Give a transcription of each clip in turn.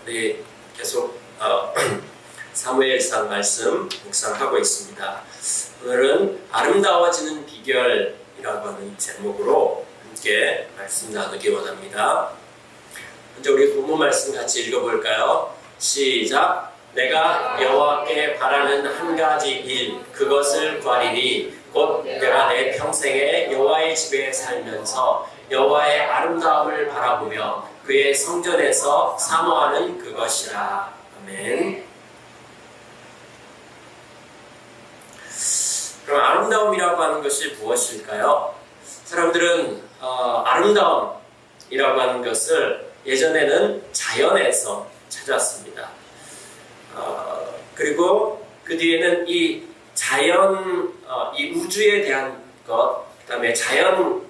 우리 계속 사무엘상 말씀 묵상하고 있습니다. 오늘은 아름다워지는 비결이라고 하는 제목으로 함께 말씀 나누기 원합니다. 먼저 우리 본문 말씀 같이 읽어볼까요? 시작! 내가 여호와께 바라는 한 가지 일 그것을 구하리니 곧 내가 내 평생에 여호와의 집에 살면서 여호와의 아름다움을 바라보며 그의 성전에서 사모하는 그것이라. 아멘. 그럼 아름다움이라고 하는 것이 무엇일까요? 사람들은 아름다움이라고 하는 것을 예전에는 자연에서 찾았습니다. 그리고 그 뒤에는 이 자연, 이 우주에 대한 것, 그 다음에 자연이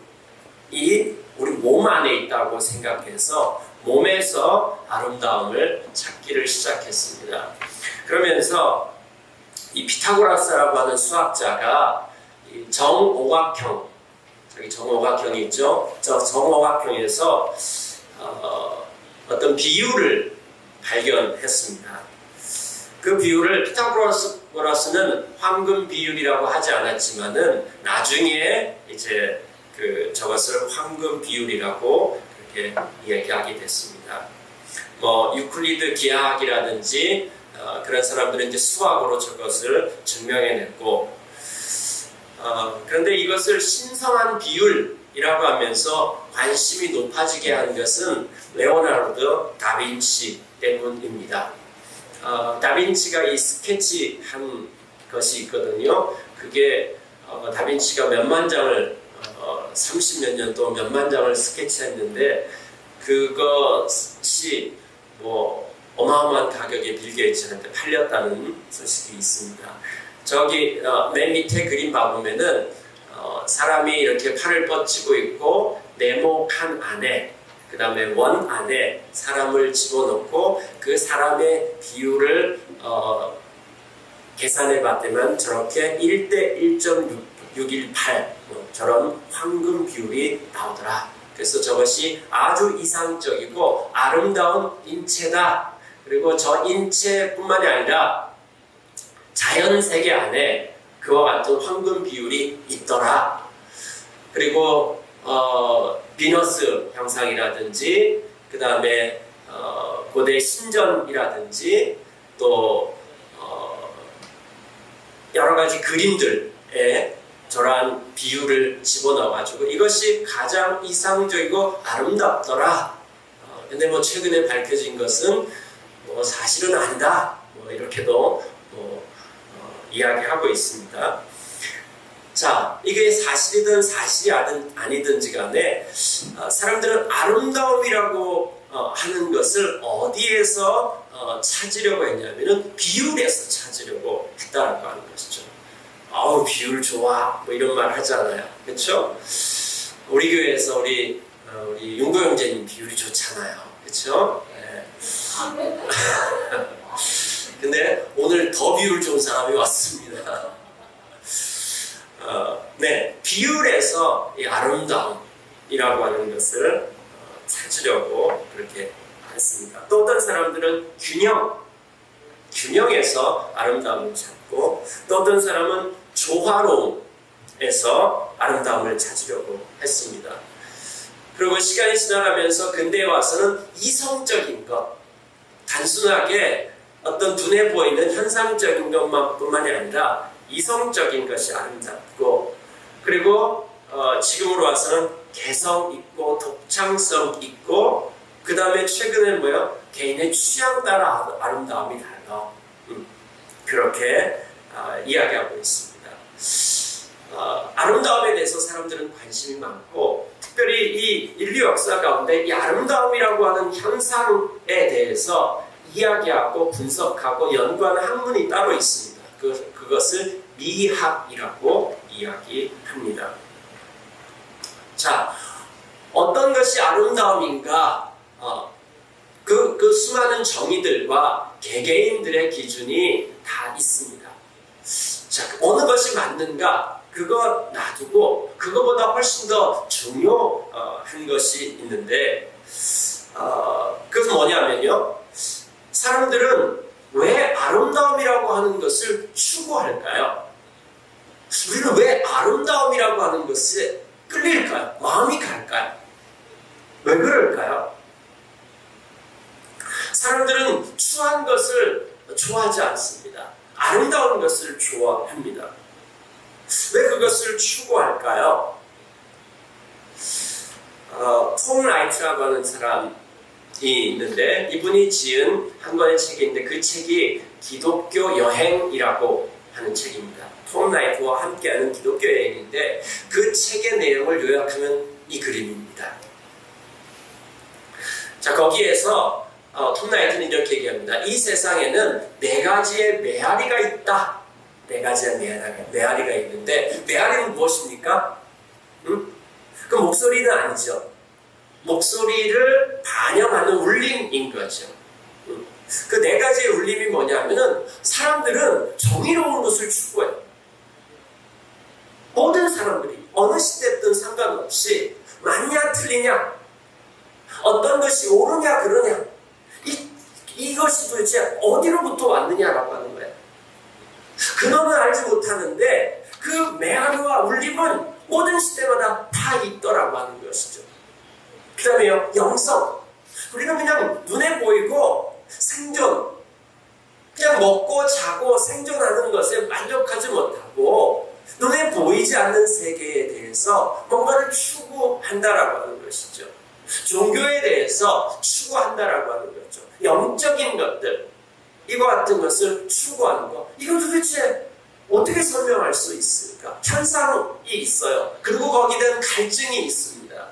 우리 몸 안에 있다고 생각해서 몸에서 아름다움을 찾기를 시작했습니다. 그러면서 이 피타고라스라고 하는 수학자가 정오각형, 저기 정오각형이 있죠? 저 정오각형에서 어떤 비율을 발견했습니다. 그 비율을 피타고라스는 황금 비율이라고 하지 않았지만은 나중에 이제 저것을 황금 비율이라고 그렇게 이야기하게 됐습니다. 유클리드 기하학이라든지 그런 사람들은 이제 수학으로 저것을 증명해냈고, 그런데 이것을 신성한 비율이라고 하면서 관심이 높아지게 한 것은 레오나르도 다빈치 때문입니다. 다빈치가 이 스케치한 것이 있거든요. 그게 다빈치가 몇만 장을 30몇 년 동안 몇만 장을 스케치했는데 그것이 어마어마한 가격에 빌 게이츠한테 팔렸다는 소식이 있습니다. 저기 맨 밑에 그림 봐보면은 사람이 이렇게 팔을 뻗치고 있고 네모 칸 안에 그 다음에 원 안에 사람을 집어넣고 그 사람의 비율을 계산해 봤더니 저렇게 1대 1.618 저런 황금 비율이 나오더라. 그래서 저것이 아주 이상적이고 아름다운 인체다. 그리고 저 인체뿐만이 아니라 자연 세계 안에 그와 같은 황금 비율이 있더라. 그리고 비너스 형상이라든지 그 다음에 고대 신전이라든지 또 여러 가지 그림들에 저러한 비율을 집어넣어가지고 이것이 가장 이상적이고 아름답더라. 근데 최근에 밝혀진 것은 사실은 아니다. 이렇게도 이야기하고 있습니다. 자, 이게 사실이든 사실이 아니든지 간에 사람들은 아름다움이라고 하는 것을 어디에서 찾으려고 했냐면은 비율에서 찾으려고 했다라고 하는 것이죠. 아우 비율 좋아 이런 말 하잖아요. 그렇죠? 우리 교회에서 우리 윤고 형제님 비율이 좋잖아요. 그렇죠? 네. 근데 오늘 더 비율 좋은 사람이 왔습니다. 네, 비율에서 이 아름다움이라고 하는 것을 찾으려고 그렇게 했습니다. 또 어떤 사람들은 균형에서 아름다움을 찾고 또 어떤 사람은 조화로움에서 아름다움을 찾으려고 했습니다. 그리고 시간이 지나가면서 근대에 와서는 이성적인 것, 단순하게 어떤 눈에 보이는 현상적인 것만뿐만이 아니라 이성적인 것이 아름답고 그리고 지금으로 와서는 개성 있고 독창성 있고 그 다음에 최근에 개인의 취향 따라 아름다움이 달라. 그렇게 이야기하고 있습니다. 아름다움에 대해서 사람들은 관심이 많고 특별히 이 인류 역사 가운데 이 아름다움이라고 하는 현상에 대해서 이야기하고 분석하고 연구하는 학문이 따로 있습니다. 그것을 미학이라고 이야기합니다. 자, 어떤 것이 아름다움인가? 그 수많은 정의들과 개개인들의 기준이 다 있습니다. 자, 어느 것이 맞는가? 그거 놔두고 그거보다 훨씬 더 중요한 것이 있는데 그것은 뭐냐면요. 사람들은 왜 아름다움이라고 하는 것을 추구할까요? 우리는 왜 아름다움이라고 하는 것에 끌릴까요? 마음이 갈까요? 왜 그럴까요? 사람들은 추한 것을 좋아하지 않습니다. 아름다운 것을 좋아합니다. 왜 그것을 추구할까요? 톰 라이트라고 하는 사람이 있는데 이분이 지은 한 권의 책인데 그 책이 기독교 여행이라고 하는 책입니다. 톰 라이트와 함께하는 기독교 여행인데 그 책의 내용을 요약하면 이 그림입니다. 자, 거기에서 톰 라이트는 이렇게 얘기합니다. 이 세상에는 4가지의 메아리가 있다. 4가지의 메아리가 있는데 메아리는 무엇입니까? 그 목소리는 아니죠. 목소리를 반영하는 울림인 거죠. 그 4가지의 울림이 뭐냐면은 사람들은 정의로운 것을 추구해요. 모든 사람들이 어느 시대든 상관없이 맞냐 틀리냐 어떤 것이 옳으냐 그러냐 이것이 도대체 어디로부터 왔느냐라고 하는 거예요. 근원은 알지 못하는데 그 메아리와 울림은 모든 시대마다 다 있더라고 하는 것이죠. 그 다음에요, 영성. 우리는 그냥 눈에 보이고 생존, 그냥 먹고 자고 생존하는 것에 만족하지 못하고 눈에 보이지 않는 세계에 대해서 뭔가를 추구한다라고 하는 것이죠. 종교에 대해서 추구한다라고 하는 거죠. 영적인 것들, 이와 같은 것을 추구하는 것. 이거 도대체 어떻게 설명할 수 있을까? 현상이 있어요. 그리고 거기에 대한 갈증이 있습니다.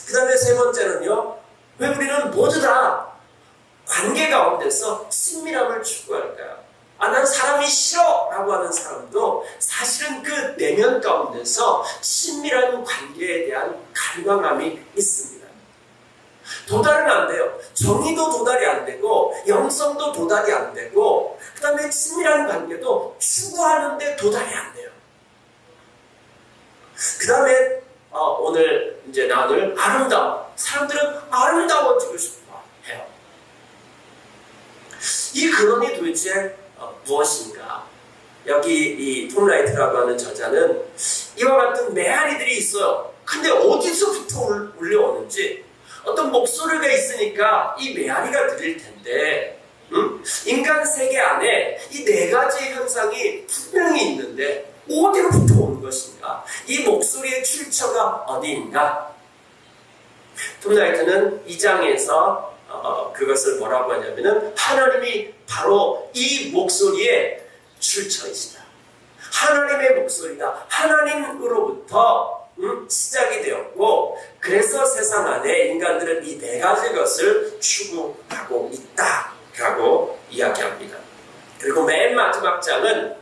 그 다음에 3번째는요. 왜 우리는 모두 다 관계 가운데서 친밀함을 추구할까요? 난 사람이 싫어! 라고 하는 사람도 사실은 그 내면 가운데서 친밀한 관계에 대한 갈망함이 있습니다. 도달은 안 돼요. 정의도 도달이 안 되고 영성도 도달이 안 되고 그 다음에 친밀한 관계도 추구하는데 도달이 안 돼요. 그 다음에 오늘 이제 나눌 아름다움. 사람들은 아름다워지고 싶어 해요. 이 근원이 도대체 무엇인가? 여기 이 톰 라이트라고 하는 저자는 이와 같은 메아리들이 있어요. 근데 어디서부터 울려오는지 어떤 목소리가 있으니까 이 메아리가 들릴 텐데 인간 세계 안에 이 4가지 현상이 분명히 있는데 어디로부터 오는 것인가? 이 목소리의 출처가 어디인가? 톰 라이트는 2장에서 그것을 뭐라고 하냐면은 하나님이 바로 이 목소리의 출처이시다. 하나님의 목소리다. 하나님으로부터 시작이 되었고 그래서 세상 안에 인간들은 이 4가지 것을 추구하고 있다라고 이야기합니다. 그리고 맨 마지막 장은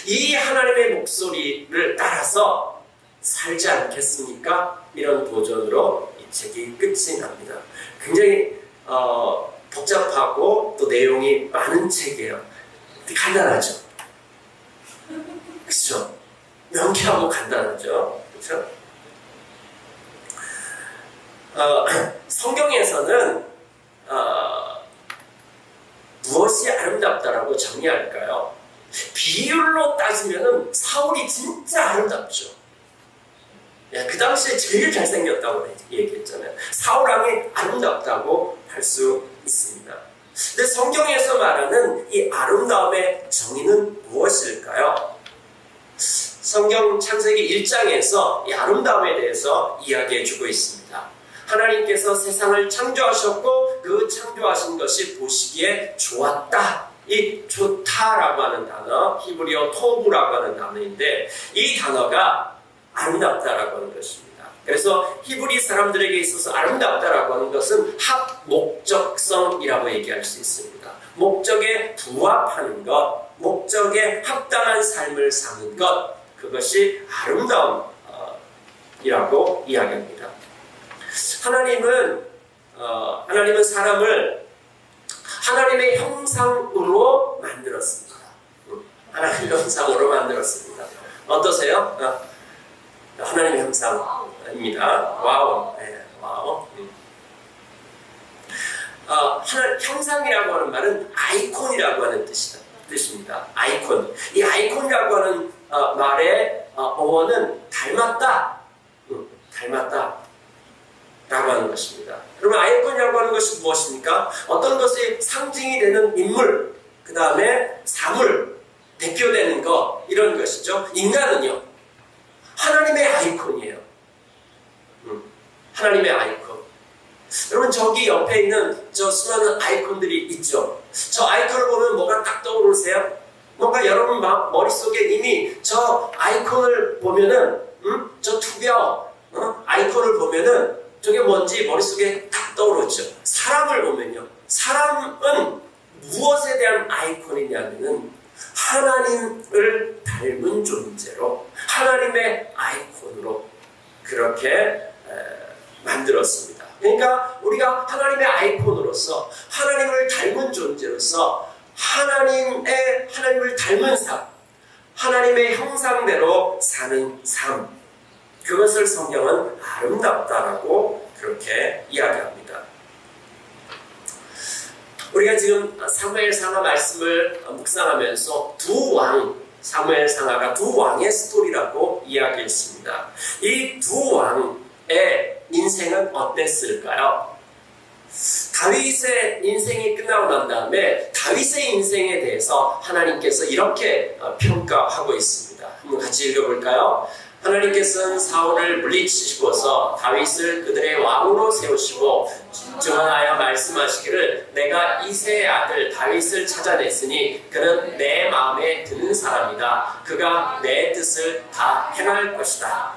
이 하나님의 목소리를 따라서 살지 않겠습니까? 이런 도전으로 이 책이 끝이 납니다. 굉장히 복잡하고 또 내용이 많은 책이에요. 간단하죠? 그렇죠? 명쾌하고 간단하죠? 그렇죠? 성경에서는 무엇이 아름답다라고 정의할까요? 비율로 따지면 사울이 진짜 아름답죠. 그 당시에 제일 잘생겼다고 얘기했잖아요. 사울 왕이 아름답다고 할 수 있습니다. 근데 성경에서 말하는 이 아름다움의 정의는 무엇일까요? 성경 창세기 1장에서 이 아름다움에 대해서 이야기해주고 있습니다. 하나님께서 세상을 창조하셨고 그 창조하신 것이 보시기에 좋았다. 이 좋다라고 하는 단어, 히브리어 토브라고 하는 단어인데 이 단어가 아름답다라고 하는 것입니다. 그래서 히브리 사람들에게 있어서 아름답다라고 하는 것은 합목적성이라고 얘기할 수 있습니다. 목적에 부합하는 것, 목적에 합당한 삶을 사는 것, 그것이 아름다움이라고 이야기합니다. 하나님은 사람을 하나님의 형상으로 만들었습니다. 하나님의 형상으로 만들었습니다. 어떠세요? 하나님의 형상입니다. 와우. 네, 와우. 형상이라고 하는 말은 아이콘이라고 하는 뜻입니다. 아이콘. 이 아이콘이라고 하는 말의 어원은 닮았다. 닮았다. 라고 하는 것입니다. 그러면 아이콘이라고 하는 것이 무엇입니까? 어떤 것이 상징이 되는 인물, 그 다음에 사물, 대표되는 것, 이런 것이죠. 인간은요, 하나님의 아이콘이에요. 하나님의 아이콘. 여러분, 저기 옆에 있는 저 수많은 아이콘들이 있죠. 저 아이콘을 보면 뭐가 딱 떠오르세요? 뭔가 여러분 머릿속에 이미 저 아이콘을 보면은, 저 투표 아이콘을 보면은 저게 뭔지 머릿속에 딱 떠오르죠. 사람을 보면요, 사람은 무엇에 대한 아이콘이냐면은 하나님을 닮은 존재로, 하나님의 아이콘으로 그렇게 만들었습니다. 그러니까 우리가 하나님의 아이콘으로서, 하나님을 닮은 존재로서 하나님을 닮은 삶, 하나님의 형상대로 사는 삶, 그것을 성경은 아름답다라고 그렇게 이야기합니다. 우리가 지금 사무엘상하 말씀을 묵상하면서 사무엘상하가 두 왕의 스토리라고 이야기했습니다. 이 두 왕의 인생은 어땠을까요? 다윗의 인생이 끝나고 난 다음에 다윗의 인생에 대해서 하나님께서 이렇게 평가하고 있습니다. 한번 같이 읽어볼까요? 하나님께서는 사울을 물리치시고서 다윗을 그들의 왕으로 세우시고 증언하여 말씀하시기를 내가 이새의 아들 다윗을 찾아냈으니 그는 내 마음에 드는 사람이다. 그가 내 뜻을 다 행할 것이다.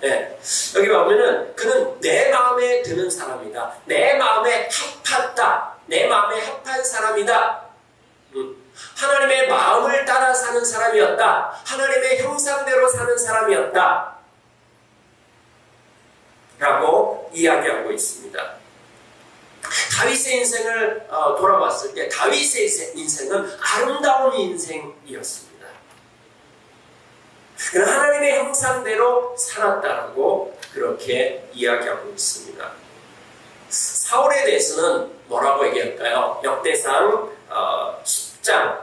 네. 여기 보면은 그는 내 마음에 드는 사람이다. 내 마음에 합했다. 내 마음에 합한 사람이다. 하나님의 마음을 따라 사는 사람이었다. 하나님의 형상대로 사는 사람이었다. 라고 이야기하고 있습니다. 다윗의 인생을 돌아봤을 때 다윗의 인생은 아름다운 인생이었습니다. 그는 하나님의 형상대로 살았다라고 그렇게 이야기하고 있습니다. 사울에 대해서는 뭐라고 얘기할까요? 역대상 10장,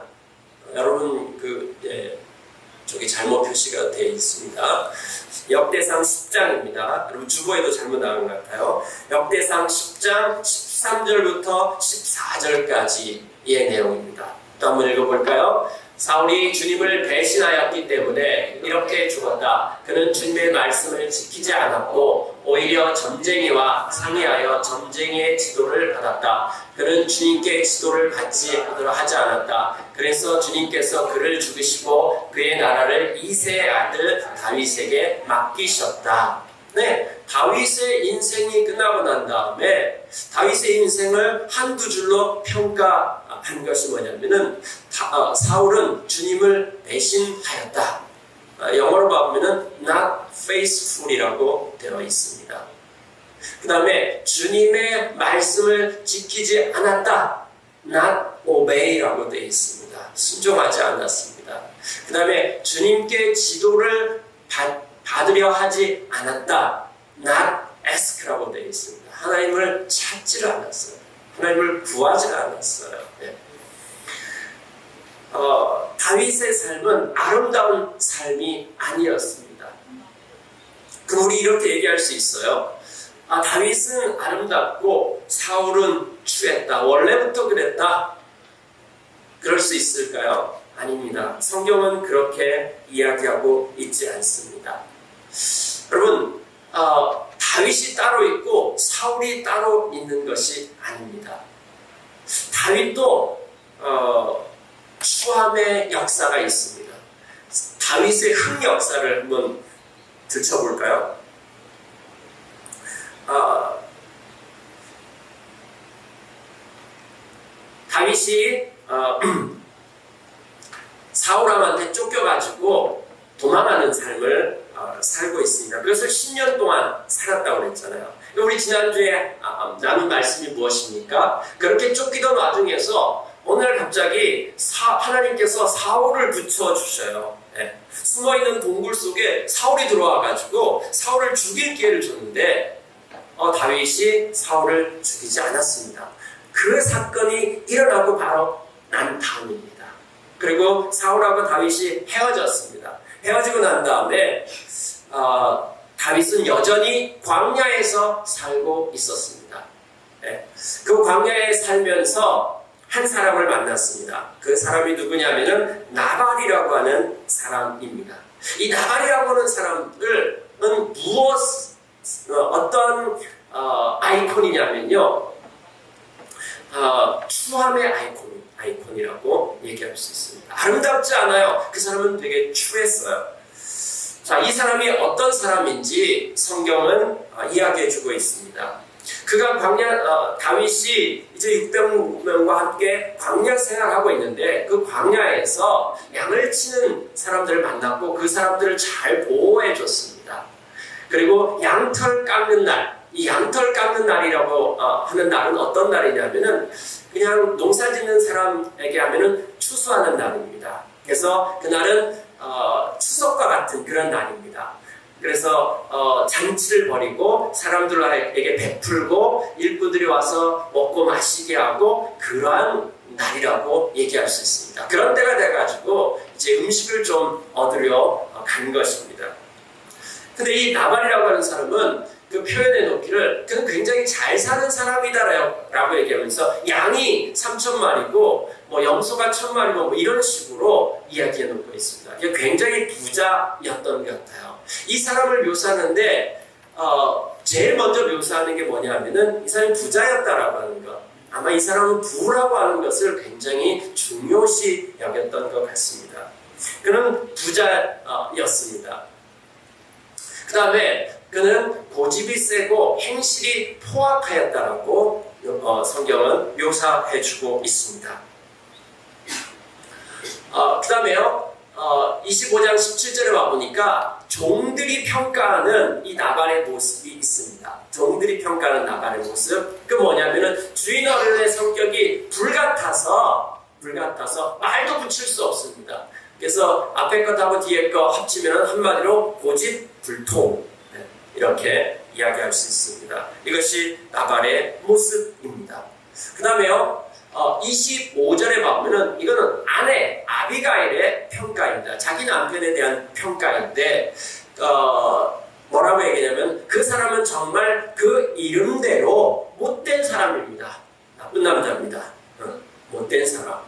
여러분 저기 잘못 표시가 되어 있습니다. 역대상 10장입니다. 여러분 주보에도 잘못 나온 것 같아요. 역대상 10장 13절부터 14절까지의 내용입니다. 또 한번 읽어볼까요? 사울이 주님을 배신하였기 때문에 이렇게 죽었다. 그는 주님의 말씀을 지키지 않았고 오히려 점쟁이와 상의하여 점쟁이의 지도를 받았다. 그는 주님께 지도를 받지 하지 않았다. 그래서 주님께서 그를 죽이시고 그의 나라를 이새의 아들 다윗에게 맡기셨다. 네, 다윗의 인생이 끝나고 난 다음에 다윗의 인생을 한두 줄로 평가한 것이 뭐냐면은 사울은 주님을 배신하였다. 영어로 보면은 not faithful이라고 되어 있습니다. 그 다음에 주님의 말씀을 지키지 않았다. not obey라고 되어 있습니다. 순종하지 않았습니다. 그 다음에 주님께 지도를 받으려 하지 않았다. not ask라고 되어 있습니다. 하나님을 찾지를 않았어요. 하나님을 구하지 않았어요. 네. 다윗의 삶은 아름다운 삶이 아니었습니다. 그럼 우리 이렇게 얘기할 수 있어요. 다윗은 아름답고 사울은 추했다. 원래부터 그랬다. 그럴 수 있을까요? 아닙니다. 성경은 그렇게 이야기하고 있지 않습니다. 여러분, 다윗이 따로 있고 사울이 따로 있는 것이 아닙니다. 다윗도 추함의 역사가 있습니다. 다윗의 흥 역사를 한번 들춰볼까요? 다윗이 사울함한테 쫓겨가지고 도망하는 삶을 살고 있습니다. 그것을 10년 동안 살았다고 그랬잖아요. 우리 지난주에 나눈 말씀이 무엇입니까? 그렇게 쫓기던 와중에서 오늘 갑자기 하나님께서 사울을 붙여주셔요. 네. 숨어있는 동굴 속에 사울이 들어와가지고 사울을 죽일 기회를 줬는데 다윗이 사울을 죽이지 않았습니다. 그 사건이 일어나고 바로 난 다음입니다. 그리고 사울하고 다윗이 헤어졌습니다. 헤어지고 난 다음에 다윗은 여전히 광야에서 살고 있었습니다. 네. 그 광야에 살면서 한 사람을 만났습니다. 그 사람이 누구냐면은 나발이라고 하는 사람입니다. 이 나발이라고 하는 사람들은 어떤 아이콘이냐면요, 추함의 아이콘이라고 얘기할 수 있습니다. 아름답지 않아요. 그 사람은 되게 추했어요. 자, 이 사람이 어떤 사람인지 성경은 이야기해주고 있습니다. 그가 다윗이 이제 600명과 함께 광야 생활하고 있는데 그 광야에서 양을 치는 사람들을 만났고 그 사람들을 잘 보호해줬습니다. 그리고 양털 깎는 날, 이 양털 깎는 날이라고 하는 날은 어떤 날이냐면은 그냥 농사 짓는 사람에게 하면은 추수하는 날입니다. 그래서 그날은 추석과 같은 그런 날입니다. 그래서 잔치를 벌이고 사람들에게 베풀고 일꾼들이 와서 먹고 마시게 하고 그러한 날이라고 얘기할 수 있습니다. 그런 때가 돼가지고 이제 음식을 좀 얻으려 간 것입니다. 근데 이 나발이라고 하는 사람은 그 표현해 놓기를 그는 굉장히 잘 사는 사람이다라고 얘기하면서 양이 3,000마리고 뭐 염소가 1,000마리고 뭐 이런 식으로 이야기해 놓고 있습니다. 굉장히 부자였던 것 같아요. 이 사람을 묘사하는데 제일 먼저 묘사하는 게 뭐냐면은 이 사람이 부자였다라고 하는 것. 아마 이 사람은 부라고 하는 것을 굉장히 중요시 여겼던 것 같습니다. 그는 부자였습니다. 그 다음에 그는 고집이 세고 행실이 포악하였다라고 성경은 묘사해주고 있습니다. 그 다음에요, 25장 17절에 와보니까 종들이 평가하는 이 나발의 모습이 있습니다. 종들이 평가하는 나발의 모습. 그 뭐냐면은 주인 어른의 성격이 불같아서 말도 붙일 수 없습니다. 그래서 앞에 것하고 뒤에 거 합치면 한마디로 고집불통, 이렇게 이야기할 수 있습니다. 이것이 나발의 모습입니다. 그 다음에요, 25절에 보면은 이거는 아내 아비가일의 평가입니다. 자기 남편에 대한 평가인데 뭐라고 얘기하냐면 그 사람은 정말 그 이름대로 못된 사람입니다. 나쁜 남자입니다. 못된 사람.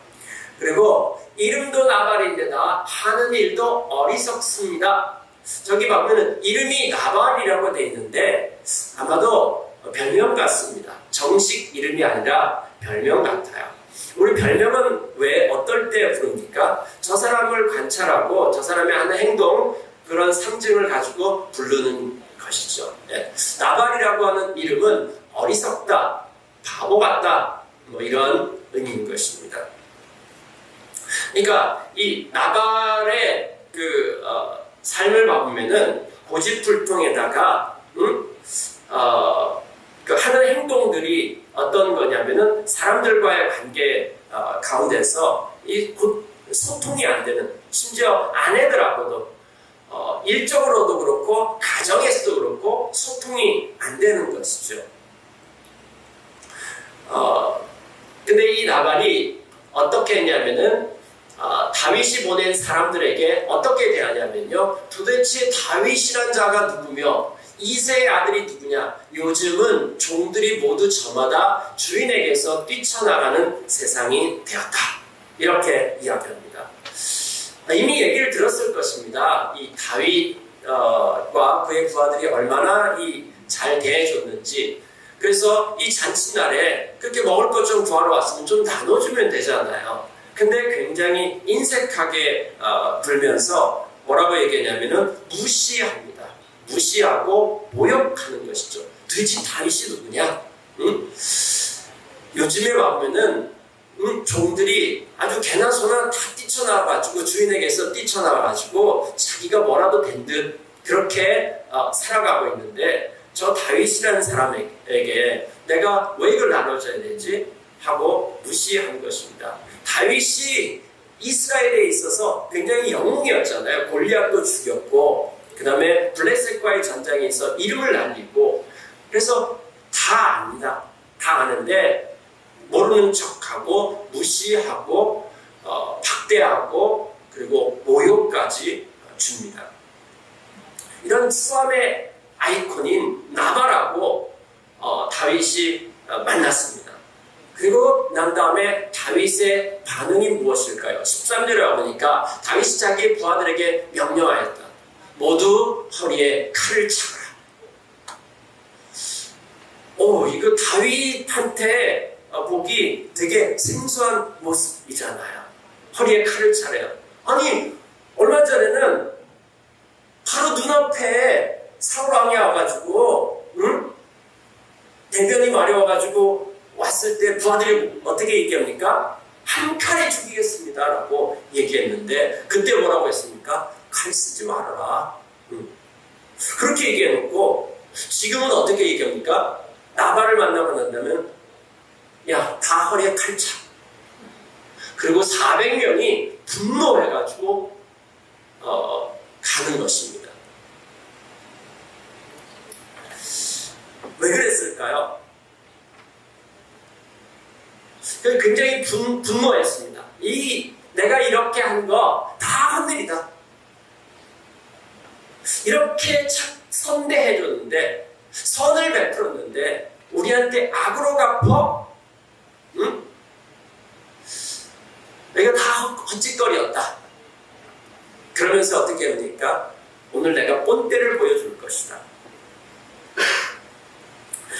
그리고 이름도 나발인데다 하는 일도 어리석습니다. 저기 보면은 이름이 나발이라고 되어 있는데 아마도 별명 같습니다. 정식 이름이 아니라 별명 같아요. 우리 별명은 왜 어떨 때 부릅니까? 저 사람을 관찰하고 저 사람의 하는 행동, 그런 상징을 가지고 부르는 것이죠. 네. 나발이라고 하는 이름은 어리석다, 바보 같다, 뭐 이런 의미인 것입니다. 그러니까 이 나발의 그 삶을 봐보면은 고집불통에다가 그 하는 행동들이 어떤 거냐면은 사람들과의 관계 가운데서 이 소통이 안 되는, 심지어 아내들하고도 일적으로도 그렇고 가정에서도 그렇고 소통이 안 되는 것이죠. 근데 이 나발이 어떻게 했냐면은 다윗이 보낸 사람들에게 어떻게 대하냐면요, 도대체 다윗이란 자가 누구며 이새의 아들이 누구냐? 요즘은 종들이 모두 저마다 주인에게서 뛰쳐나가는 세상이 되었다. 이렇게 이야기합니다. 이미 얘기를 들었을 것입니다. 이 다윗과 그의 부하들이 얼마나 잘 대해줬는지. 그래서 이 잔칫날에 그렇게 먹을 것 좀 구하러 왔으면 좀 나눠주면 되잖아요. 근데 굉장히 인색하게 굴면서 뭐라고 얘기하냐면은 무시합니다. 무시하고 모욕하는 것이죠. 도대체 다윗이 누구냐? 요즘에 와보면은 종들이 아주 개나 소나 다 뛰쳐나와가지고 주인에게서 뛰쳐나와가지고 자기가 뭐라도 된 듯 그렇게 살아가고 있는데, 저 다윗이라는 사람에게 내가 왜 이걸 나눠줘야 되지? 하고 무시한 것입니다. 다윗이 이스라엘에 있어서 굉장히 영웅이었잖아요. 골리앗도 죽였고, 그 다음에 블레셋과의 전장에서 이름을 날리고, 그래서 다 압니다. 다 아는데 모르는 척하고 무시하고 박대하고 그리고 모욕까지 줍니다. 이런 수함의 아이콘인 나발하고 다윗이 만났습니다. 그리고 난 다음에 다윗의 반응이 무엇일까요? 13절에 보니까 다윗이 자기 부하들에게 명령하였다. 모두 허리에 칼을 차라. 이거 다윗한테 보기 되게 생소한 모습이잖아요. 허리에 칼을 차래요. 아니, 얼마 전에는 바로 눈앞에 사울왕이 와가지고, 대변이 마려워가지고 왔을 때 부하들이 어떻게 얘기합니까? 한 칼에 죽이겠습니다 라고 얘기했는데, 그때 뭐라고 했습니까? 칼 쓰지 말아라. 그렇게 얘기해놓고, 지금은 어떻게 얘기합니까? 나발을 만나고 난다면, 야, 다 허리에 칼 차. 그리고 400명이 분노해가지고 가는 것입니다. 왜 그랬을까요? 굉장히 분노했습니다. 내가 이렇게 한 거 다 하늘이다. 이렇게 선대해줬는데, 선을 베풀었는데 우리한테 악으로 갚어? 응? 내가 다 헛짓거리였다. 그러면서 어떻게 합니까? 오늘 내가 본때를 보여줄 것이다.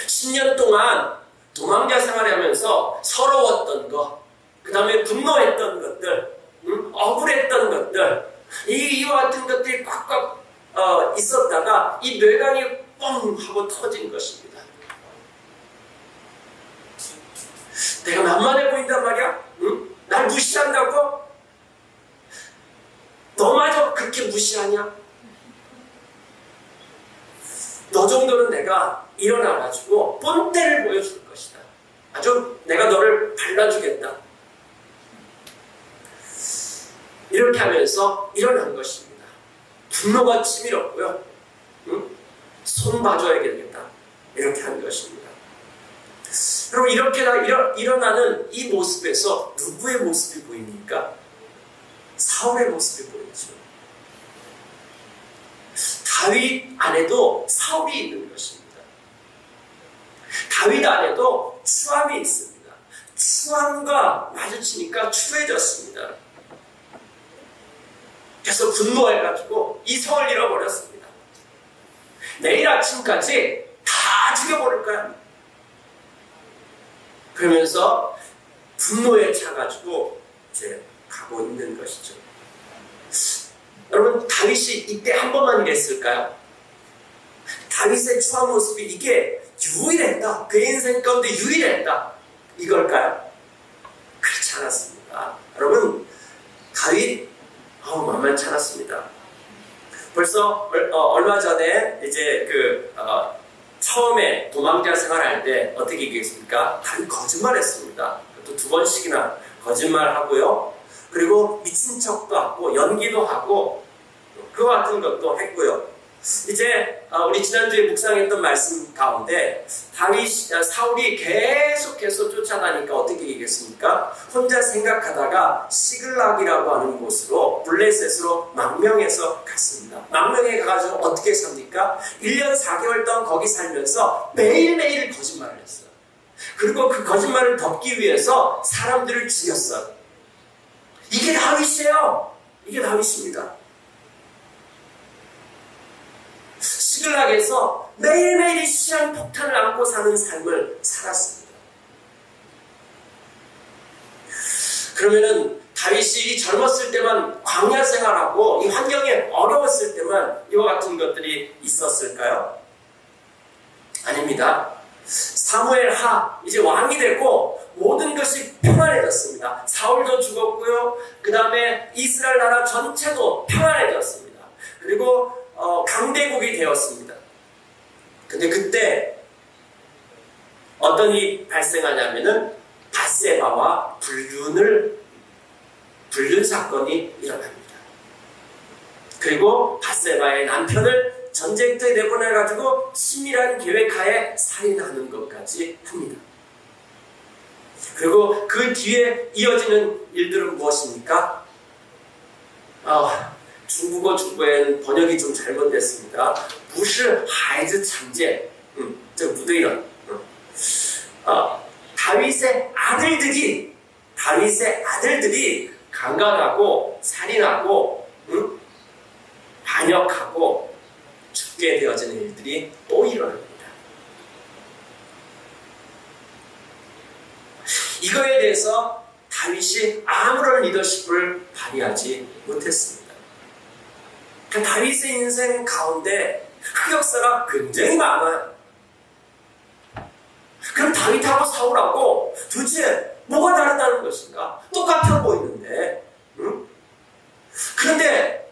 10년 동안 도망자 생활하면서 서러웠던 것, 그 다음에 분노했던 것들, 억울했던 것들, 이와 같은 것들이 꽉꽉 있었다가 이 뇌강이 뻥 하고 터진 것입니다. 내가 만만해 보인단 말이야? 응? 날 무시한다고? 너마저 그렇게 무시하냐? 너 정도는 내가 일어나가지고 본때를 보여줄 것이다. 아주 내가 너를 발라주겠다. 이렇게 하면서 일어난 것입니다. 분노가 치밀었고요. 응? 손 봐줘야 되겠다. 이렇게 한 것입니다. 여러분, 이렇게 일어나는 이 모습에서 누구의 모습이 보입니까? 사울의 모습이 보이죠. 다윗 안에도 사울이 있는 것입니다. 다윗 안에도 추함이 있습니다. 추함과 마주치니까 추해졌습니다. 그래서 분노해가지고 이 성을 잃어버렸습니다. 내일 아침까지 다 죽여버릴 거야. 그러면서 분노에 차가지고 이제 가고 있는 것이죠. 여러분, 다윗이 이때 한 번만 이랬을까요? 다윗의 추한 모습이 이게 유일했다. 그 인생 가운데 유일했다. 이걸까요? 그렇지 않았습니다. 여러분, 다윗 만만치 않았습니다. 벌써 얼마 전에 이제 처음에 도망자 생활할 때 어떻게 얘기했습니까? 다윗 거짓말했습니다. 또 2번씩이나 거짓말하고요. 그리고 미친 척도 하고 연기도 하고 그와 같은 것도 했고요. 이제 우리 지난주에 묵상했던 말씀 가운데 사울이 계속해서 쫓아다니까 어떻게 얘기했습니까? 혼자 생각하다가 시글락이라고 하는 곳으로 블레셋으로 망명해서 갔습니다. 망명해 가가지고 어떻게 삽니까? 1년 4개월 동안 거기 살면서 매일매일 거짓말을 했어요. 그리고 그 거짓말을 덮기 위해서 사람들을 죽였어요. 이게 다윗이에요. 이게 다윗입니다. 시글락에서 매일매일 시한폭탄을 안고 사는 삶을 살았습니다. 그러면은 다윗이 젊었을 때만 광야 생활하고 이 환경이 어려웠을 때만 이와 같은 것들이 있었을까요? 아닙니다. 사무엘하 이제 왕이 되고 모든 것이 평안해졌습니다. 사울도 죽었고요. 그 다음에 이스라엘 나라 전체도 평안해졌습니다. 그리고 강대국이 되었습니다. 근데 그때 어떤 일이 발생하냐면은 밧세바와 불륜 사건이 일어납니다. 그리고 밧세바의 남편을 전쟁터에 내보내가지고 치밀한 계획하에 살인하는 것까지 합니다. 그리고 그 뒤에 이어지는 일들은 무엇입니까? 중국어 중국어에는 번역이 좀 잘못됐습니다. 不是孩子常见，这不对了。 다윗의 아들들이 강간하고 살인하고 반역하고 죽게 되어지는 일들이 또 일어납니다. 이거에 대해서 다윗이 아무런 리더십을 발휘하지 못했습니다. 그러니까 다윗의 인생 가운데 흑역사가 굉장히 많아요. 그럼 다윗하고 사울하고 도대체 뭐가 다르다는 것인가? 똑같아 보이는데, 그런데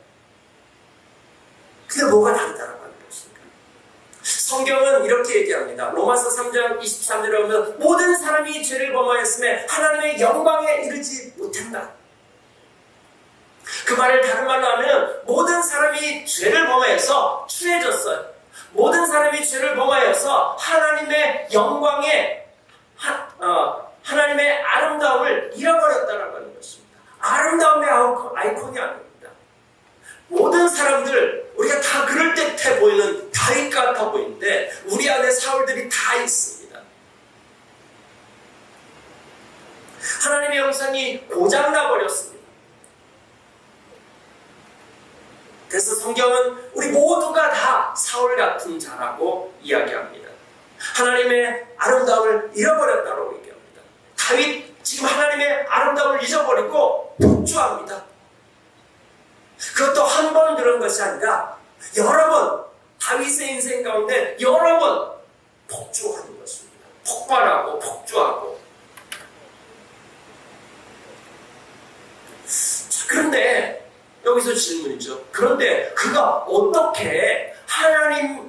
뭐가 다르다는 것인가? 성경은 이렇게 얘기합니다. 로마서 3장 23절에 보면 모든 사람이 죄를 범하였음에 하나님의 영광에 이르지 못한다. 그 말을 다른 말로 하면 모든 사람이 죄를 범하여서 추해졌어요. 모든 사람이 죄를 범하여서 하나님의 영광에 하나님의 아름다움을 잃어버렸다는 것입니다. 아름다움의 아이콘이 아닙니다. 모든 사람들 우리가 다 그럴듯해 보이는 다윗 같아 보이는데 우리 안에 사울들이 다 있습니다. 하나님의 형상이 고장나 버렸습니다. 그래서 성경은 우리 모두가 다 사울 같은 자라고 이야기합니다. 하나님의 아름다움을 잃어버렸다고 얘기합니다. 다윗 지금 하나님의 아름다움을 잊어버리고 폭주합니다. 그것도 한 번 그런 것이 아니라 여러 번 다윗의 인생 가운데 여러 번 폭주하는 것입니다. 폭발하고 폭주하고. 자, 그런데 여기서 질문이죠. 그런데 그가 어떻게 하나님의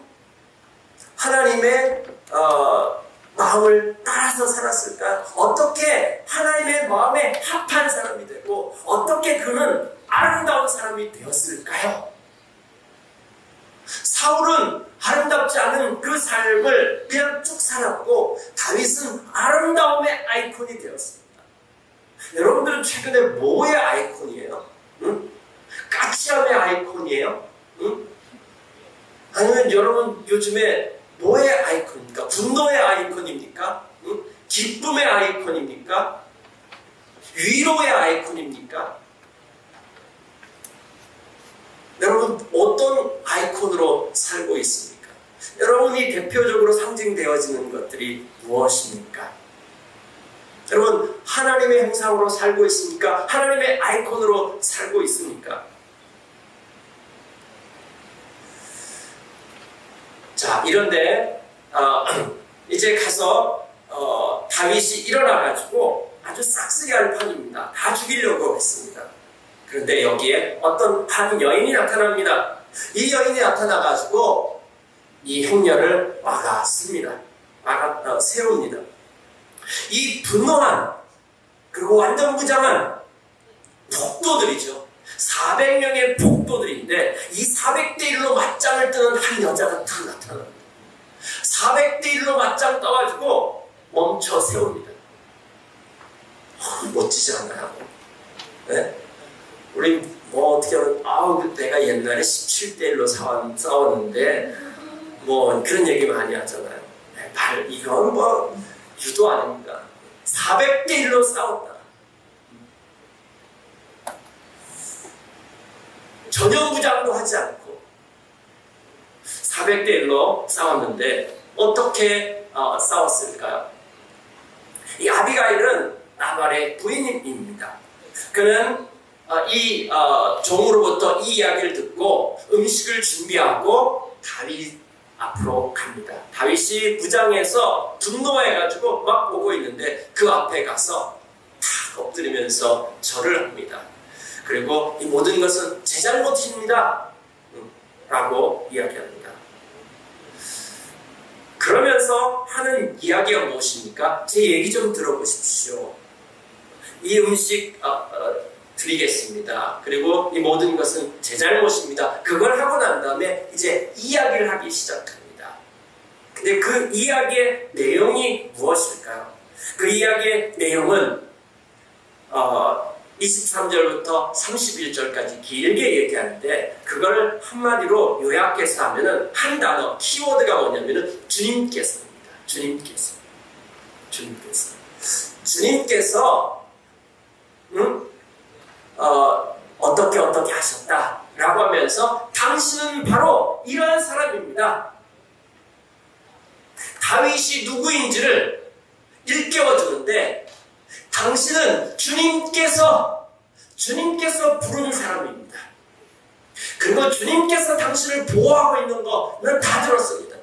마음을 따라서 살았을까? 어떻게 하나님의 마음에 합한 사람이 되고 어떻게 그는 아름다운 사람이 되었을까요? 사울은 아름답지 않은 그 삶을 그냥 쭉 살았고 다윗은 아름다움의 아이콘이 되었습니다. 여러분들은 최근에 뭐의 아이콘이에요? 까칠함의 아이콘이에요? 아니면 여러분 요즘에 뭐의 아이콘입니까? 분노의 아이콘입니까? 기쁨의 아이콘입니까? 위로의 아이콘입니까? 여러분 어떤 아이콘으로 살고 있습니까? 여러분이 대표적으로 상징되어지는 것들이 무엇입니까? 여러분 하나님의 형상으로 살고 있습니까? 하나님의 아이콘으로 살고 있습니까? 자, 이런데 이제 가서 다윗이 일어나가지고 아주 싹쓸이할 판입니다. 다 죽이려고 했습니다. 그런데 여기에 어떤 한 여인이 나타납니다. 이 여인이 나타나가지고 이 행렬을 막았습니다. 세웁니다. 이 분노한 그리고 완전 무장한 폭도들이죠. 400명의 폭도들인데 이 400대 1로 맞짱을 뜨는 한 여자가 딱 나타납니다. 400대 1로 맞짱 떠가지고 멈춰 세웁니다. 멋지지 않나요? 네? 우리 뭐 어떻게 하면 내가 옛날에 17대 1로 싸웠는데 뭐 그런 얘기 많이 하잖아요. 이건 뭐 유도 아닙니다. 400대 1로 싸웠다. 전혀 무장도 하지 않고 400대 1로 싸웠는데 어떻게 싸웠을까요? 이 아비가일은 나발의 부인입니다. 그는 이 종으로부터 이 이야기를 듣고 음식을 준비하고 다윗 앞으로 갑니다. 다윗이 무장해서 분노해가지고 막 보고 있는데 그 앞에 가서 탁 엎드리면서 절을 합니다. 그리고 이 모든 것은 제 잘못입니다 라고 이야기합니다. 그러면서 하는 이야기가 무엇입니까? 제 얘기 좀 들어보십시오. 이 음식 드리겠습니다. 그리고 이 모든 것은 제 잘못입니다. 그걸 하고 난 다음에 이제 이야기를 하기 시작합니다. 근데 그 이야기의 내용이 무엇일까요? 그 이야기의 내용은 23절부터 31절까지 길게 얘기하는데 그걸 한마디로 요약해서 하면은 한 단어, 키워드가 뭐냐면은 주님께서입니다. 주님께서 어떻게 하셨다라고 하면서 당신은 바로 이러한 사람입니다. 다윗이 누구인지를 일깨워주는데 당신은 주님께서 부른 사람입니다. 그리고 주님께서 당신을 보호하고 있는 거는 다 들었습니다.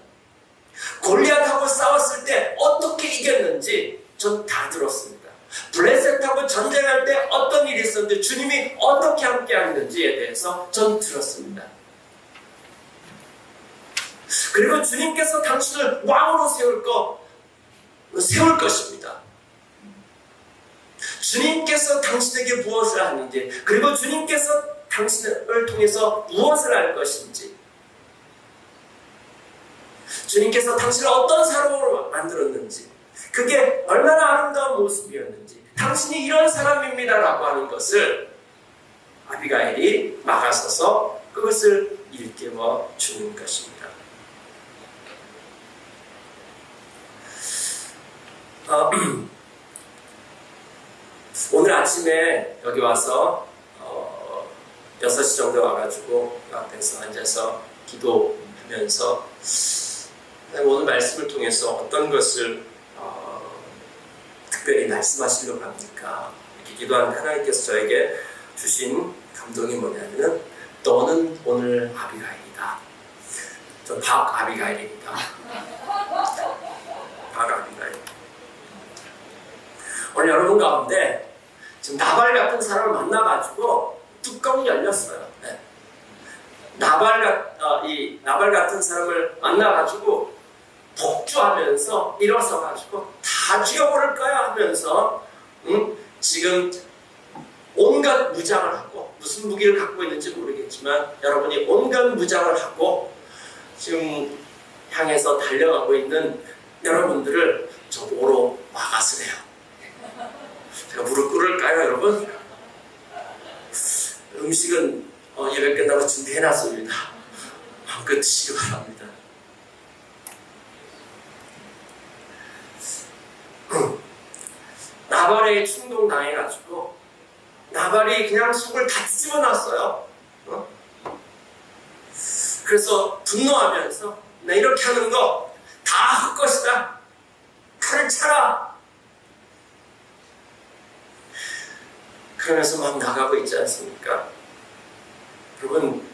골리앗하고 싸웠을 때 어떻게 이겼는지 전 다 들었습니다. 블레셋하고 전쟁할 때 어떤 일이 있었는데 주님이 어떻게 함께 하는지에 대해서 전 들었습니다. 그리고 주님께서 당신을 왕으로 세울 것입니다. 주님께서 당신에게 무엇을 하는지, 그리고 주님께서 당신을 통해서 무엇을 할 것인지, 주님께서 당신을 어떤 사람으로 만들었는지, 그게 얼마나 아름다운 모습이었는지, 당신이 이런 사람입니다라고 하는 것을 아비가일이 막아서서 그것을 일깨워 주는 것입니다. 오늘 아침에 여기 와서 6시 정도 와가지고 앞에서 앉아서 기도하면서 오늘 말씀을 통해서 어떤 것을 특별히 말씀하시려고 합니까? 이렇게 기도한 하나님께서 저에게 주신 감동이 뭐냐면 너는 오늘 아비가일이다. 저 박아비가일입니다. 박아비가일. 오늘 여러분 가운데 지금 나발 같은 사람을 만나가지고 뚜껑이 열렸어요. 네. 나발 같은 사람을 만나가지고 복주하면서 일어서가지고 다 죽여버릴 거야 하면서 지금 온갖 무장을 하고 무슨 무기를 갖고 있는지 모르겠지만 여러분이 온갖 무장을 하고 지금 향해서 달려가고 있는 여러분들을 저보러 막았으래요. 제가 무릎 꿇을까요, 여러분? 음식은 예배 끝나고 준비해놨습니다. 마음껏 드시기 바랍니다. 나발에 충동당해가지고 나발이 그냥 속을 다 집어놨어요. 그래서 분노하면서 나 이렇게 하는 거 다 헛것이다. 칼을 차라. 그러면서 막 나가고 있지 않습니까? 여러분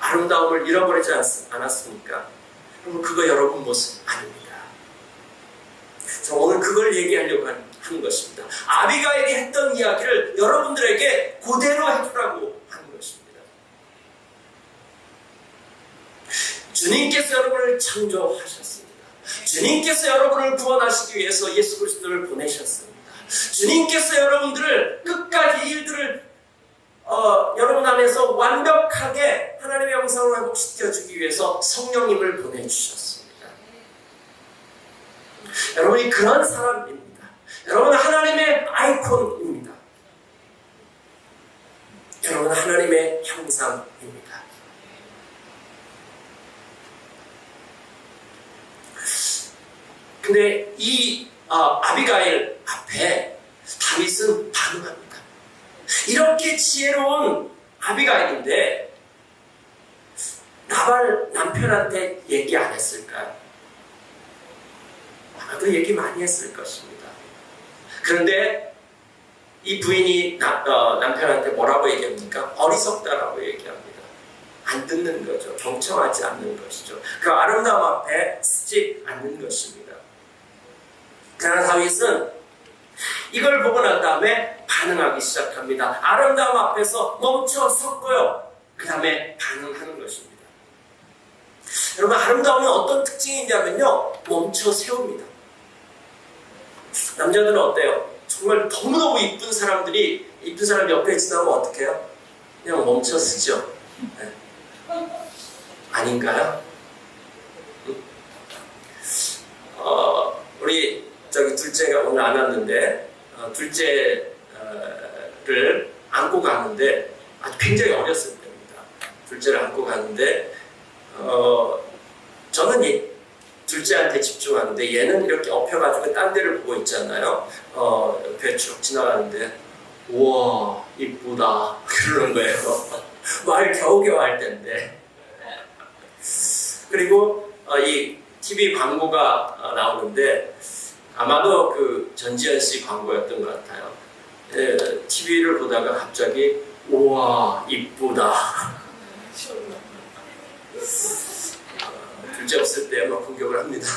아름다움을 잃어버리지 않았습니까? 여러분 그거 여러분 모습 아닙니다. 저 오늘 그걸 얘기하려고 하는 것입니다. 아비가일이 했던 이야기를 여러분들에게 그대로 해주라고 하는 것입니다. 주님께서 여러분을 창조하셨습니다. 주님께서 여러분을 구원하시기 위해서 예수 그리스도를 보내셨습니다. 주님께서 여러분들을 끝까지 일들을 여러분 안에서 완벽하게 하나님의 형상을 회복시켜주기 위해서 성령님을 보내주셨습니다. 여러분이 그런 사람입니다. 여러분은 하나님의 아이콘입니다. 여러분은 하나님의 형상입니다. 근데 이 아비가일 앞에 다윗은 반응합니다. 이렇게 지혜로운 아비가일인데 나발 남편한테 얘기 안 했을까요? 아마도 얘기 많이 했을 것입니다. 그런데 이 부인이 남편한테 뭐라고 얘기합니까? 어리석다라고 얘기합니다. 안 듣는 거죠. 경청하지 않는 것이죠. 그 아름다움 앞에 쓰지 않는 것입니다. 그러나 다윗은 이걸 보고 난 다음에 반응하기 시작합니다. 아름다움 앞에서 멈춰 섰고요. 그 다음에 반응하는 것입니다. 여러분 아름다움은 어떤 특징이 있냐면요. 멈춰 세웁니다. 남자들은 어때요? 정말 너무너무 이쁜 사람 옆에 지나면 어떻게 해요? 그냥 멈춰 서죠. 네. 아닌가요? 우리 갑자기 둘째가 오늘 안 왔는데 둘째를 안고 갔는데 아주 굉장히 어렸을 때입니다. 둘째를 안고 갔는데 저는 이 둘째한테 집중하는데 얘는 이렇게 엎혀가지고 딴 데를 보고 있잖아요. 옆에 쭉 지나가는데 우와 이쁘다 그러는 거예요. 말 겨우겨우 할 텐데. 그리고 이 TV 광고가 나오는데 아마도 그 전지현 씨 광고였던 것 같아요. TV를 보다가 갑자기 우와 이쁘다. 둘째 없을 때 막 공격을 합니다.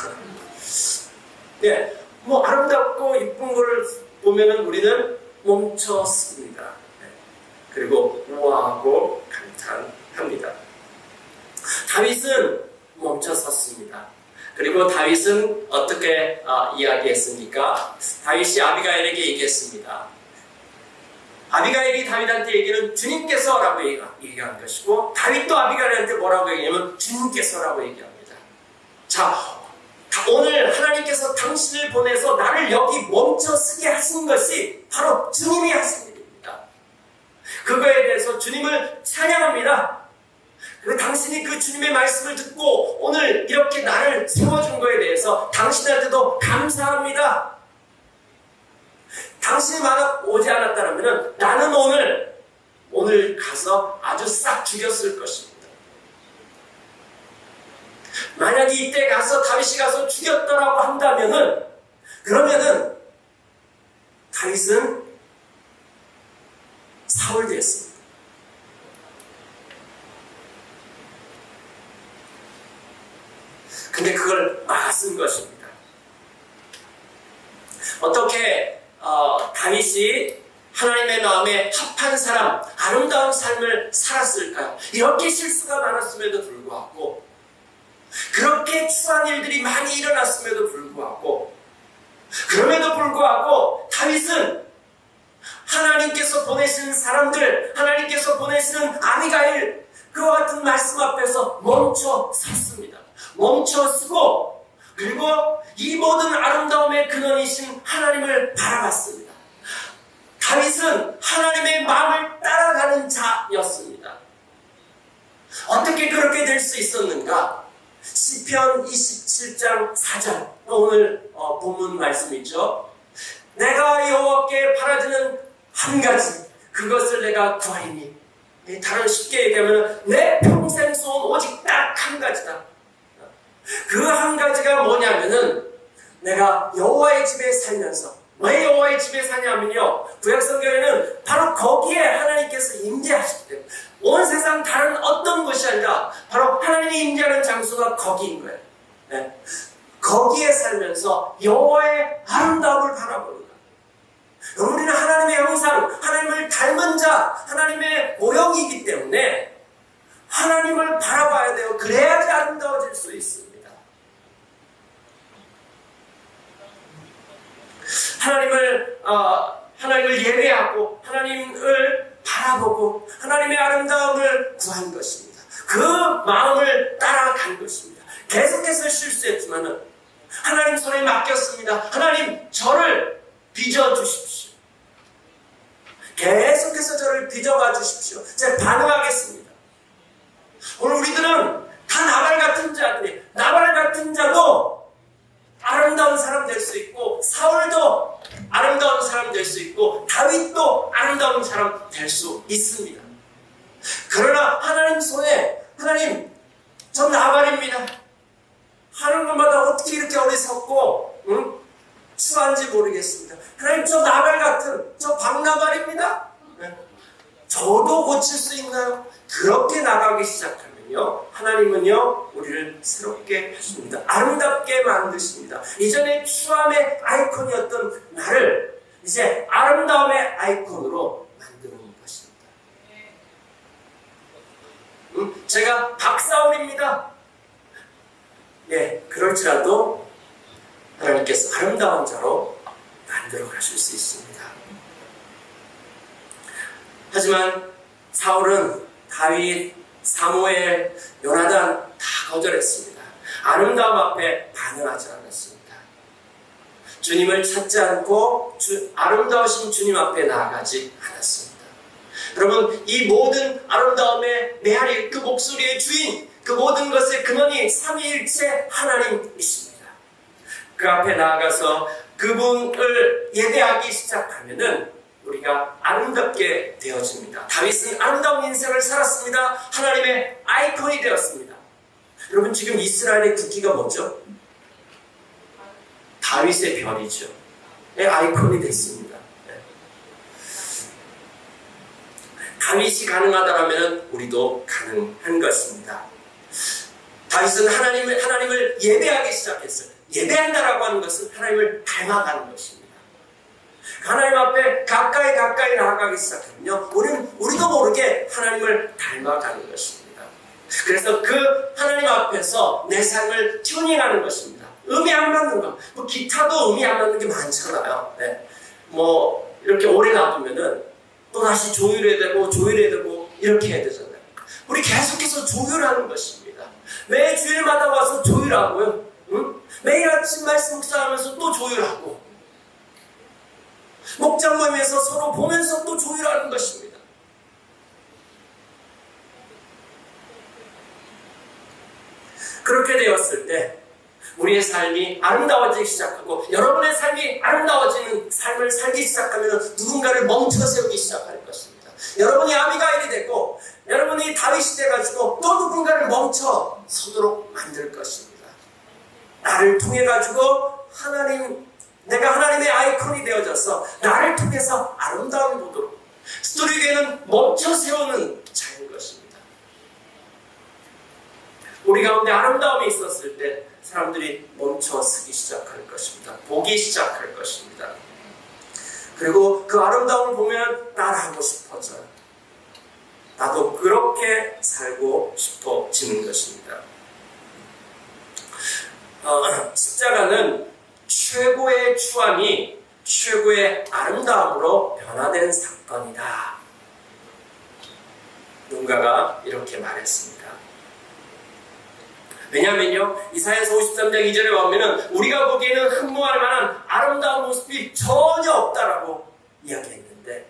네, 뭐 아름답고 이쁜 거를 보면은 우리는 멈췄습니다. 네. 그리고 우와하고 감탄합니다. 다윗은 멈춰섰습니다. 그리고 다윗은 어떻게 이야기했습니까? 다윗이 아비가일에게 얘기했습니다. 아비가일이 다윗한테 얘기는 주님께서라고 얘기한 것이고 다윗도 아비가일한테 뭐라고 얘기하냐면 주님께서라고 얘기합니다. 자, 오늘 하나님께서 당신을 보내서 나를 여기 멈춰서게 하신 것이 바로 주님이 하신 일입니다. 그거에 대해서 주님을 찬양합니다. 그리고 당신이 그 주님의 말씀을 듣고 오늘 이렇게 나를 세워준 거에 대해서 당신한테도 감사합니다. 당신이 만약 오지 않았다면 나는 오늘 가서 아주 싹 죽였을 것입니다. 만약에 이때 가서 다윗이 가서 죽였더라고 한다면은 그러면은 다윗은 사울 됐습니다. 근데 그걸 막았은 것입니다. 어떻게 다윗이 하나님의 마음에 합한 사람, 아름다운 삶을 살았을까요? 이렇게 실수가 많았음에도 불구하고 그렇게 추한 일들이 많이 일어났음에도 불구하고 그럼에도 불구하고 다윗은 하나님께서 보내시는 사람들, 하나님께서 보내시는 아비가일 그와 같은 말씀 앞에서 멈춰 섰습니다. 멈춰 서고 그리고 이 모든 아름다움의 근원이신 하나님을 바라봤습니다. 다윗은 하나님의 마음을 따라가는 자였습니다. 어떻게 그렇게 될 수 있었는가? 시편 27장 4절 오늘 본문 말씀이죠. 내가 여호와께 바라지는 한 가지 그것을 내가 구하리니 다른 쉽게 얘기하면 내 평생 소원 오직 딱 한 가지다. 그 한 가지가 뭐냐면은 내가 여호와의 집에 살면서 왜 여호와의 집에 사냐면요 구약성경에는 바로 거기에 하나님께서 임재하시기 때문에 온 세상 다른 어떤 곳이 아니라 바로 하나님이 임재하는 장소가 거기인 거예요. 네. 거기에 살면서 여호와의 아름다움을 바라보는 거예요. 우리는 하나님의 형상, 하나님을 닮은 자, 하나님의 모형이기 때문에 하나님을 바라봐야 돼요. 그래야지 아름다워질 수 있습니다. 하나님을 예배하고 하나님을 바라보고 하나님의 아름다움을 구한 것입니다. 그 마음을 따라간 것입니다. 계속해서 실수했지만은 하나님 손에 맡겼습니다. 하나님 저를 빚어주십시오. 계속해서 저를 빚어봐 주십시오. 제가 반응하겠습니다. 오늘 우리들은 다 나발 같은 자들이 나발 같은 자도 아름다운 사람 될 수 있고 사울도 아름다운 사람 될 수 있고 다윗도 아름다운 사람 될 수 있습니다. 그러나 하나님 손에 하나님 전 나발입니다. 하는 것마다 어떻게 이렇게 어리석고 추한지 모르겠습니다. 하나님 저 나발 같은 저 박나발입니다. 저도 고칠 수 있나요? 그렇게 나가기 시작하면요 하나님은요 우리를 새롭게 하십니다. 아름답게 만드십니다. 이전에 추함의 아이콘이었던 나를 이제 아름다움의 아이콘으로 만드는 것입니다. 제가 박사원입니다. 예, 그럴지라도 하나님께서 아름다운 자로 만들어 가실 수 있습니다. 하지만 사울은 다윗, 사무엘, 요나단 다 거절했습니다. 아름다움 앞에 반응하지 않았습니다. 주님을 찾지 않고 아름다우신 주님 앞에 나아가지 않았습니다. 여러분, 이 모든 아름다움의 메아리, 그 목소리의 주인, 그 모든 것의 근원이 삼위일체 하나님이십니다. 그 앞에 나아가서 그분을 예배하기 시작하면은 우리가 아름답게 되어집니다. 다윗은 아름다운 인생을 살았습니다. 하나님의 아이콘이 되었습니다. 여러분, 지금 이스라엘의 국기가 뭐죠? 다윗의 별이죠. 아이콘이 됐습니다. 다윗이 가능하다면 우리도 가능한 것입니다. 다윗은 하나님을 예배하기 시작했어요. 예배한다라고 하는 것은 하나님을 닮아가는 것입니다. 하나님 앞에 가까이 나아가기 시작하면요, 우리도 모르게 하나님을 닮아가는 것입니다. 그래서 그 하나님 앞에서 내 삶을 튜닝하는 것입니다. 음이 안 맞는 거, 뭐 기타도 음이 안 맞는 게 많잖아요. 이렇게 오래 놔두면은 또 다시 조율해야 되고 이렇게 해야 되잖아요. 우리 계속해서 조율하는 것입니다. 매 주일마다 와서 조율하고요. 매일 아침 말씀 묵상하면서 또 조율하고, 목장 모임에서 서로 보면서 또 조율하는 것입니다. 그렇게 되었을 때 우리의 삶이 아름다워지기 시작하고, 여러분의 삶이 아름다워지는 삶을 살기 시작하면 누군가를 멈춰 세우기 시작할 것입니다. 여러분이 아비가일이 되고 여러분이 다윗이 돼가지고 또 누군가를 멈춰 서도록 만들 것입니다. 나를 통해 가지고 내가 하나님의 아이콘이 되어져서 나를 통해서 아름다움을 보도록 스토리교회는 멈춰 세우는 자인 것입니다. 우리 가운데 아름다움이 있었을 때 사람들이 멈춰 서기 시작할 것입니다. 보기 시작할 것입니다. 그리고 그 아름다움을 보면 따라하고 싶어져요. 나도 그렇게 살고 싶어지는 것입니다. 십자가는 최고의 추함이 최고의 아름다움으로 변화된 사건이다. 누군가가 이렇게 말했습니다. 왜냐하면요, 이사야서 53장 2절에 보면은 우리가 보기에는 흠모할 만한 아름다운 모습이 전혀 없다라고 이야기했는데,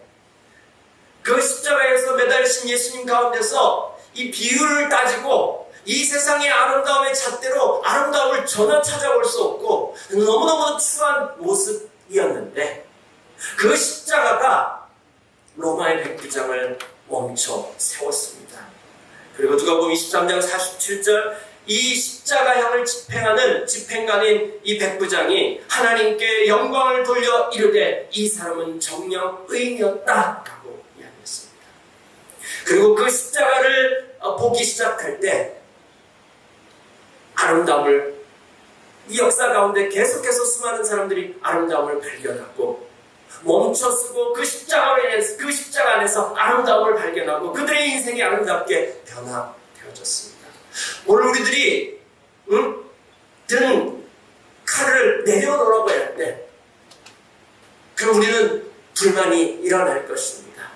그 십자가에서 매달리신 예수님 가운데서 이 비유를 따지고 이 세상의 아름다움의 잣대로 아름다움을 전혀 찾아볼 수 없고 너무너무 추한 모습이었는데, 그 십자가가 로마의 백부장을 멈춰 세웠습니다. 그리고 누가복음 23장 47절, 이 십자가형을 집행하는 집행관인 이 백부장이 하나님께 영광을 돌려 이르되 이 사람은 정녕 의인이었다라고 이야기했습니다. 그리고 그 십자가를 보기 시작할 때 아름다움을, 이 역사 가운데 계속해서 수많은 사람들이 아름다움을 발견하고 멈춰서고 그 십자가 안에서 아름다움을 발견하고 그들의 인생이 아름답게 변화되어졌습니다. 오늘 우리들이 든 칼을 내려놓으라고 할 때, 그럼 우리는 불만이 일어날 것입니다.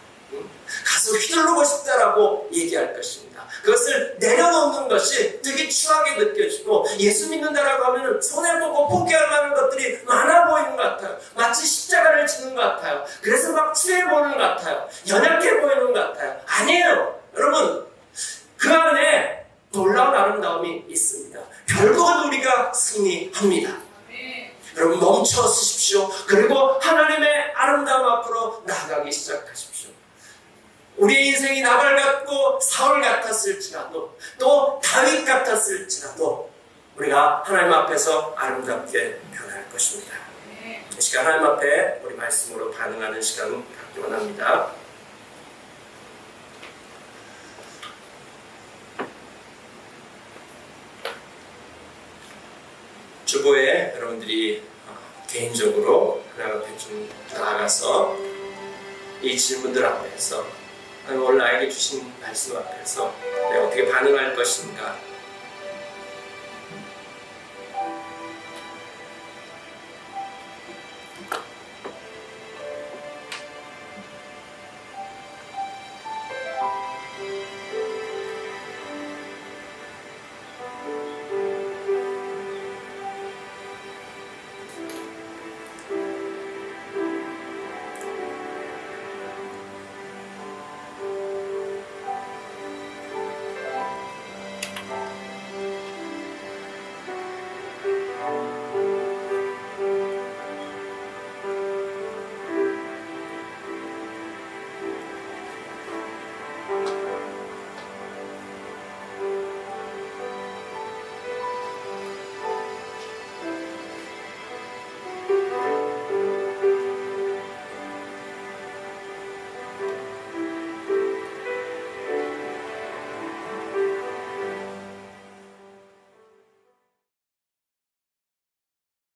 가서 휘두르고 싶다라고 얘기할 것입니다. 그것을 내려놓는 것이 되게 추하게 느껴지고, 예수 믿는다라고 하면 손해보고 포기할 만한 것들이 많아 보이는 것 같아요. 마치 십자가를 지는 것 같아요. 그래서 막 추해 보이는 것 같아요. 연약해 보이는 것 같아요. 아니에요. 여러분, 그 안에 놀라운 아름다움이 있습니다. 결국은 우리가 승리합니다. 여러분, 멈춰 서십시오. 그리고 하나님의 아름다움 앞으로 나아가기 시작하십시오. 우리의 인생이 나발 같고 사울 같았을지라도, 또 다윗 같았을지라도 우리가 하나님 앞에서 아름답게 변할 것입니다. 이 시간 하나님 앞에 우리 말씀으로 반응하는 시간 갖기 원합니다. 주보에 여러분들이 개인적으로 하나님 앞에 좀 나아가서 이 질문들 앞에서, 오늘 나에게 주신 말씀 앞에서 내가 어떻게 반응할 것인가,